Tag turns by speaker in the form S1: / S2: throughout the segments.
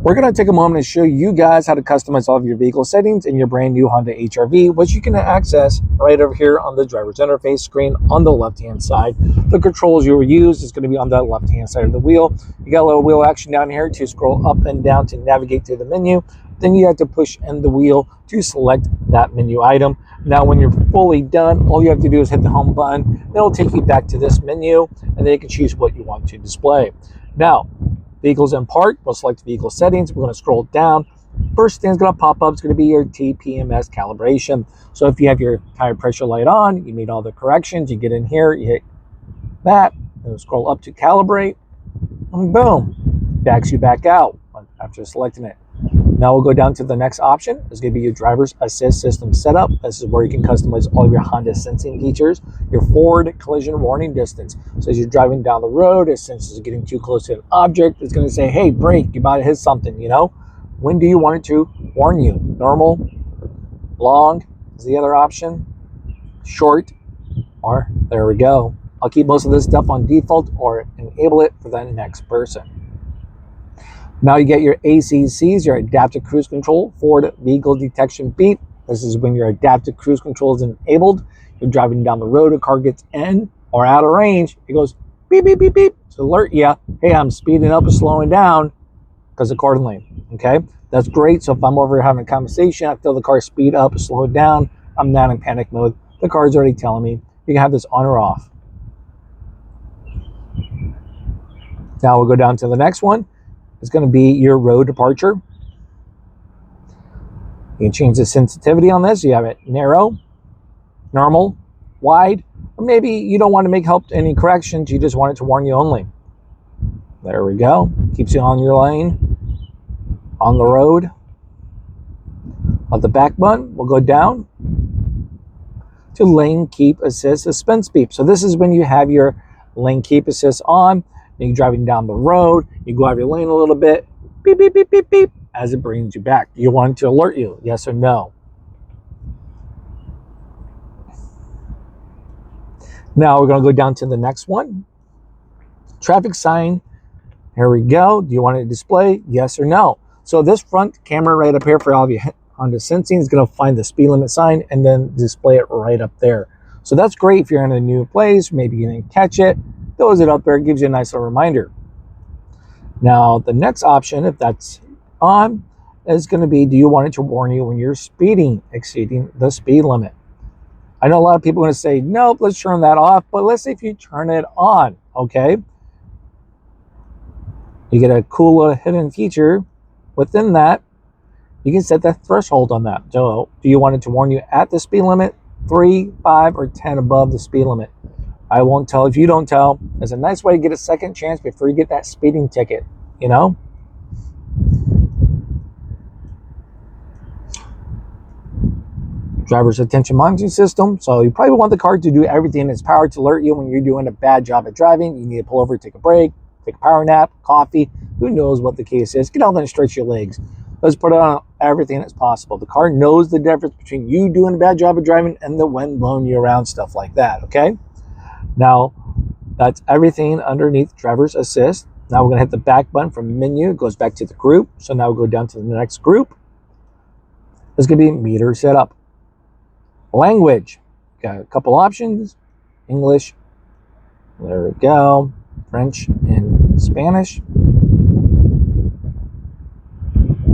S1: We're going to take a moment and show you guys how to customize all of your vehicle settings in your brand new Honda HR-V, which you can access right over here on the driver's interface screen on the left-hand side. The controls you will use is going to be on the left-hand side of the wheel. You got a little wheel action down here to scroll up and down to navigate through the menu. Then you have to push in the wheel to select that menu item. Now, when you're fully done, all you have to do is hit the home button. It'll take you back to this menu, and then you can choose what you want to display. Now, vehicles in park, we'll select vehicle settings. We're going to scroll down. First thing that's going to pop up is going to be your TPMS calibration. So if you have your tire pressure light on, you made all the corrections, you get in here, you hit that, and scroll up to calibrate, and boom, backs you back out after selecting it. Now we'll go down to the next option. It's going to be your driver's assist system setup. This is where you can customize all of your Honda sensing features, your forward collision warning distance. So as you're driving down the road, as senses are getting too close to an object, it's going to say, hey, brake, you're about to hit something, you know? When do you want it to warn you? Normal, long is the other option, short, or there we go. I'll keep most of this stuff on default or enable it for the next person. Now you get your ACCs, your adaptive cruise control, forward vehicle detection beep. This is when your adaptive cruise control is enabled. You're driving down the road, a car gets in or out of range. It goes beep, beep, beep, beep to alert you, hey, I'm speeding up or slowing down because accordingly, okay? That's great. So if I'm over here having a conversation, I feel the car speed up or slow down, I'm not in panic mode. The car's already telling me. You can have this on or off. Now we'll go down to the next one. It's going to be your road departure. You can change the sensitivity on this. You have it narrow, normal, wide, or maybe you don't want to make any corrections. You just want it to warn you only. There we go. Keeps you on your lane, on the road. On the back button, we'll go down to lane keep assist suspense beep. So this is when you have your lane keep assist on. You're driving down the road, you go out of your lane a little bit, beep, beep, beep, beep, beep, as it brings you back. Do you want it to alert you? Yes or no? Now we're going to go down to the next one. Traffic sign. Here we go. Do you want it to display? Yes or no? So this front camera right up here for all of you Honda sensing is going to find the speed limit sign and then display it right up there. So that's great if you're in a new place, maybe you didn't catch it. Throws it up there, gives you a nice little reminder. Now the next option, if that's on, is going to be, do you want it to warn you when you're speeding, exceeding the speed limit? I know a lot of people are going to say, nope, let's turn that off, but let's say if you turn it on, okay? You get a cool little hidden feature within that. You can set that threshold on that. So do you want it to warn you at the speed limit, 3, 5, or 10 above the speed limit? I won't tell if you don't tell. It's a nice way to get a second chance before you get that speeding ticket, you know? Driver's attention monitoring system. So you probably want the car to do everything in its power to alert you when you're doing a bad job at driving. You need to pull over, take a break, take a power nap, coffee. Who knows what the case is? Get out there and stretch your legs. Let's put on everything that's possible. The car knows the difference between you doing a bad job of driving and the wind blowing you around, stuff like that, okay? Now, that's everything underneath driver's assist. Now we're going to hit the back button from menu. It goes back to the group. So now we'll go down to the next group. It's going to be meter setup. Language. Got a couple options. English. There we go. French and Spanish.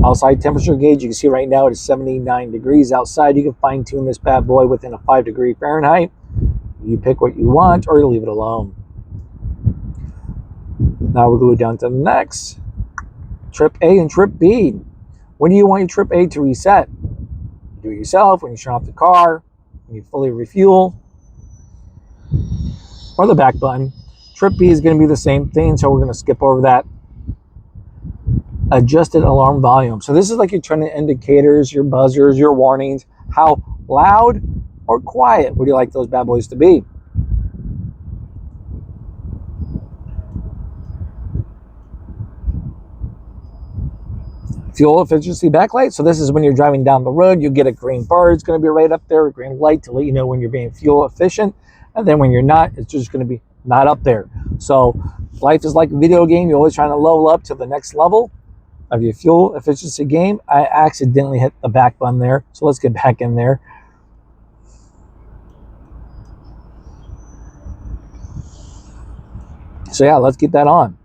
S1: Outside temperature gauge. You can see right now it is 79 degrees outside. You can fine tune this bad boy within a 5-degree Fahrenheit. You pick what you want or you leave it alone. Now we'll go down to the next. Trip A and Trip B. When do you want your Trip A to reset? Do it yourself, when you turn off the car, when you fully refuel, or the back button. Trip B is going to be the same thing, so we're going to skip over that. Adjusted alarm volume. So this is like your turning indicators, your buzzers, your warnings. How loud or quiet would you like those bad boys to be? Fuel efficiency backlight. So this is when you're driving down the road, you get a green bar. It's going to be right up there, a green light to let you know when you're being fuel efficient. And then when you're not, it's just going to be not up there. So life is like a video game. You're always trying to level up to the next level. of your fuel efficiency game. I accidentally hit the back button there, so let's get back in there. So yeah, let's get that on.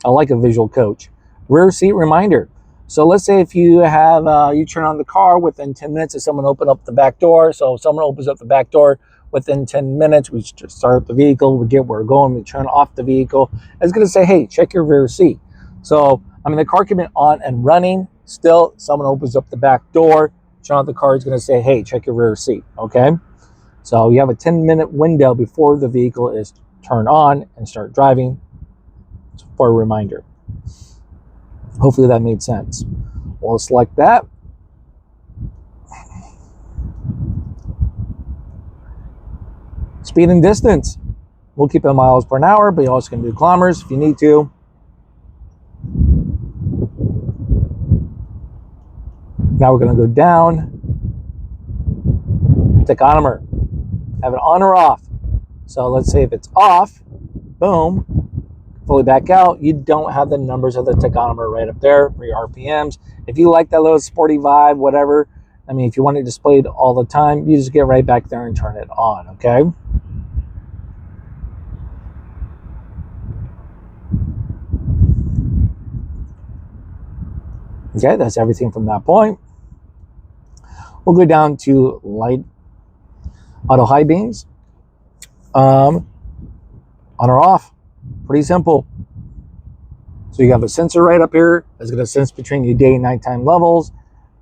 S1: I like a visual coach. Rear seat reminder. So let's say if you have, you turn on the car within 10 minutes of someone open up the back door. So if someone opens up the back door within 10 minutes, we just start the vehicle, we get where we're going, we turn off the vehicle. It's gonna say, hey, check your rear seat. So, I mean, the car can be on and running. Still, someone opens up the back door, turn on the car, is gonna say, hey, check your rear seat, okay? So you have a 10-minute window before the vehicle is turned on and start driving for a reminder. Hopefully that made sense. We'll select that. Speed and distance. We'll keep it miles per hour, but you also can do kilometers if you need to. Now we're going to go down. Tachometer. Have it on or off. So let's say if it's off, boom, fully back out, you don't have the numbers of the tachometer right up there for your RPMs. If you like that little sporty vibe, whatever, I mean, if you want it displayed all the time, you just get right back there and turn it on, okay? Okay, that's everything from that point. We'll go down to light auto high beams. On or off. Pretty simple. So you have a sensor right up here that's going to sense between your day and nighttime levels.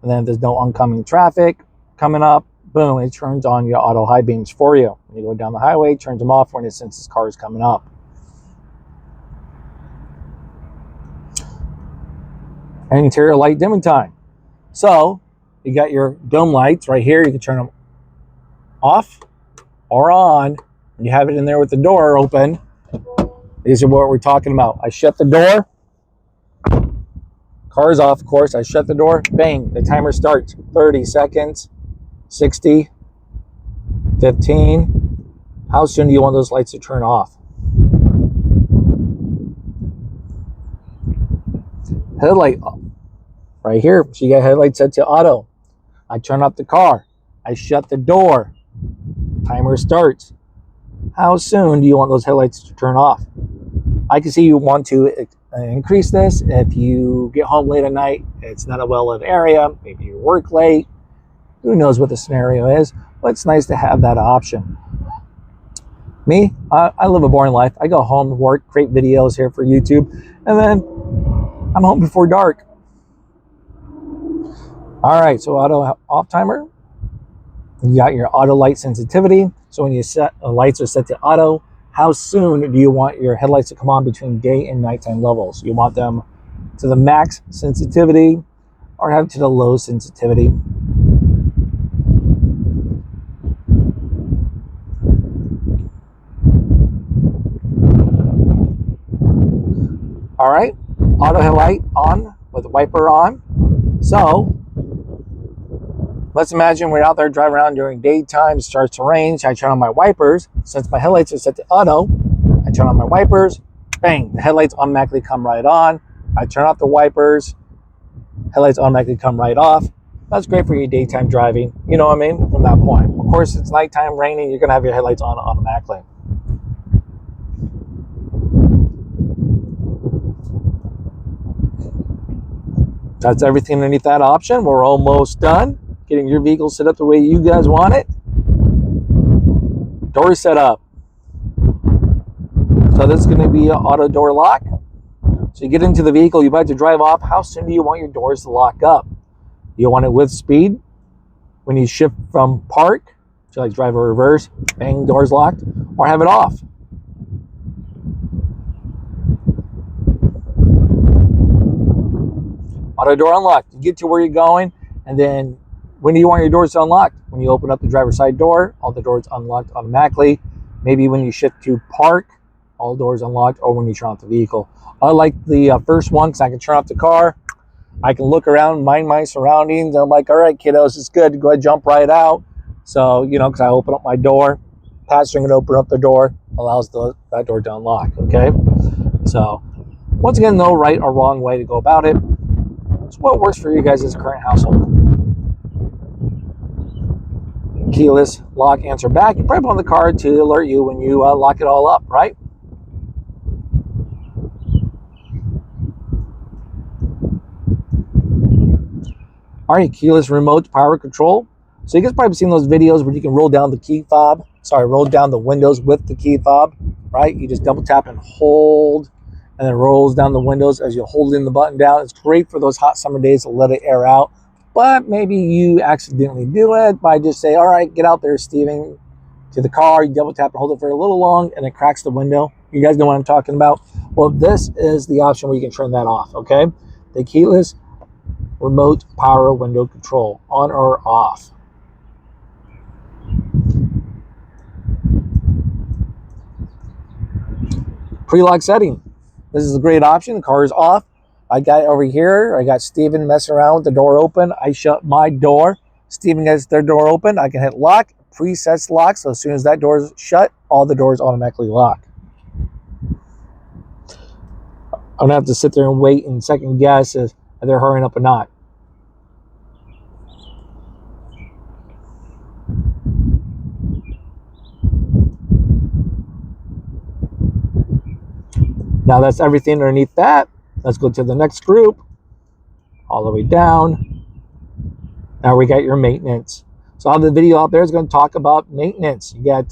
S1: And then if there's no oncoming traffic coming up, boom, it turns on your auto high beams for you. When you go down the highway, it turns them off when it senses cars coming up. And interior light dimming time. So you got your dome lights right here. You can turn them off or on. You have it in there with the door open. These are what we're talking about. I shut the door. Car's off, of course. I shut the door. Bang. The timer starts. 30 seconds. 60. 15. How soon do you want those lights to turn off? Headlight off. Right here. So you got headlight set to auto. I turn up the car. I shut the door. Timer starts. How soon do you want those headlights to turn off? I can see you want to increase this if you get home late at night, it's not a well-lit area, maybe you work late, who knows what the scenario is, but it's nice to have that option. Me, I live a boring life. I go home, work, create videos here for YouTube, and then I'm home before dark. All right, so auto off timer. You got your auto light sensitivity. So when you set lights are set to auto, how soon do you want your headlights to come on between day and nighttime levels? You want them to the max sensitivity or have it to the low sensitivity? All right, auto headlight on with the wiper on. So let's imagine we're out there driving around during daytime, it starts to rain, so I turn on my wipers. Since my headlights are set to auto, I turn on my wipers, bang, the headlights automatically come right on. I turn off the wipers, headlights automatically come right off. That's great for your daytime driving, you know what I mean, from that point. Of course, it's nighttime, raining, you're gonna have your headlights on automatically. That's everything underneath that option. We're almost done getting your vehicle set up the way you guys want it. Door set up. So this is going to be an auto door lock. So you get into the vehicle, you're about to drive off. How soon do you want your doors to lock up? You want it with speed. When you shift from park, so like drive or reverse, bang, doors locked, or have it off. Auto door unlocked. You get to where you're going, and then when do you want your doors to unlock? When you open up the driver's side door, all the doors unlocked automatically. Maybe when you shift to park, all doors unlocked, or when you turn off the vehicle. I like the first one because I can turn off the car. I can look around, mind my surroundings. I'm like, all right, kiddos, it's good. Go ahead, jump right out. So, you know, because I open up my door, passenger can open up the door, allows that door to unlock, okay? So, once again, no right or wrong way to go about it. So what works for you guys' current household? Keyless lock answer back. You probably put on the card to alert you when you lock it all up, right? All right, keyless remote power control. So you guys probably seen those videos where you can roll down the key fob. Roll down the windows with the key fob, right? You just double tap and hold, and then it rolls down the windows as you hold in the button down. It's great for those hot summer days to let it air out. But maybe you accidentally do it by just say, all right, get out there, Steven, to the car. You double tap and hold it for a little long, and it cracks the window. You guys know what I'm talking about? Well, this is the option where you can turn that off, okay? The keyless remote power window control, on or off. Pre-lock setting. This is a great option. The car is off. I got over here. I got Steven messing around with the door open. I shut my door. Steven gets their door open. I can hit lock. Presets lock. So as soon as that door is shut, all the doors automatically lock. I'm going to have to sit there and wait and second guess if they're hurrying up or not. Now that's everything underneath that. Let's go to the next group. All the way down. Now we got your maintenance. So all the video out there is going to talk about maintenance. You got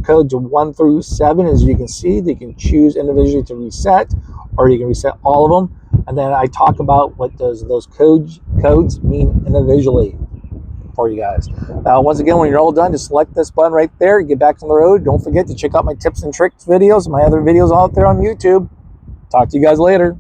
S1: codes 1 through 7, as you can see. They can choose individually to reset, or you can reset all of them. And then I talk about what those codes mean individually for you guys. Now, once again, when you're all done, just select this button right there. Get back on the road. Don't forget to check out my tips and tricks videos, my other videos out there on YouTube. Talk to you guys later.